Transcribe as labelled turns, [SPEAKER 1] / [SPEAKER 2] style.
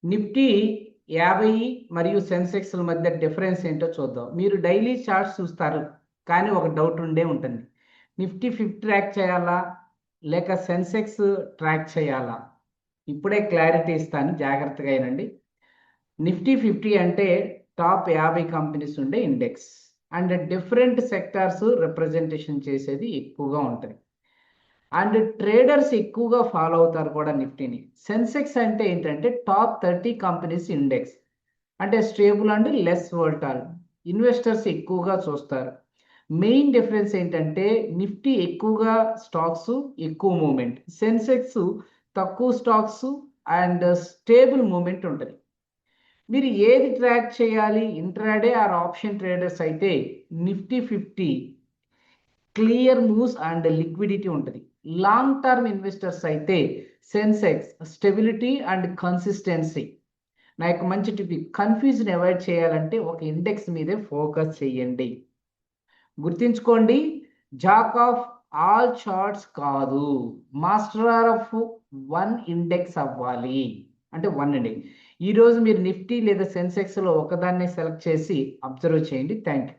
[SPEAKER 1] Nifty 50 మరియు సెన్సెక్స్ల మధ్య difference ఏంటో చూద్దాం. మీరు డైలీ చార్ట్స్ చూస్తారు, కానీ ఒక డౌట్ ఉండే ఉంటుంది. నిఫ్టీ 50 ట్రాక్ చేయాలా లేక సెన్సెక్స్ ట్రాక్ చేయాలా? ఇప్పుడే క్లారిటీ ఇస్తాను, జాగ్రత్తగా వినండి. నిఫ్టీ 50 అంటే టాప్ 50 కంపెనీస్ ఉండే index and different sectors representation చేసేది ఎక్కువగా ఉంటుంది. అండ్ ట్రేడర్స్ ఎక్కువగా ఫాలో అవుతారు కూడా నిఫ్టీని. సెన్సెక్స్ అంటే ఏంటంటే టాప్ 30 కంపెనీస్ ఇండెక్స్, అంటే స్టేబుల్ అండ్ లెస్ వోల్టాల్. ఇన్వెస్టర్స్ ఎక్కువగా చూస్తారు. మెయిన్ డిఫరెన్స్ ఏంటంటే నిఫ్టీ ఎక్కువగా స్టాక్స్, ఎక్కువ మూమెంట్. సెన్సెక్స్ తక్కువ స్టాక్స్ అండ్ స్టేబుల్ మూమెంట్ ఉంటుంది. మీరు ఏది ట్రాక్ చేయాలి, ఇంట్రాడే ఆర్ ఆప్షన్ ట్రేడర్స్ అయితే Nifty 50 clear moves and liquidity ఉంటుంది. లాంగ్ టర్మ్ ఇన్వెస్టర్స్ అయితే సెన్సెక్స్ స్టెబిలిటీ అండ్ కన్సిస్టెన్సీ. నా యొక్క మంచి టిప్, కన్ఫ్యూజన్ అవాయిడ్ చేయాలంటే ఒక ఇండెక్స్ మీదే ఫోకస్ చేయండి. గుర్తుంచుకోండి, జాక్ ఆఫ్ ఆల్ చార్ట్స్ కాదు, మాస్టర్ ఆఫ్ వన్ ఇండెక్స్ అవ్వాలి. అంటే వన్ ఇండెక్స్. ఈరోజు మీరు నిఫ్టీ లేదా సెన్సెక్స్లో ఒకదాన్ని సెలెక్ట్ చేసి అబ్జర్వ్ చేయండి. Thank you.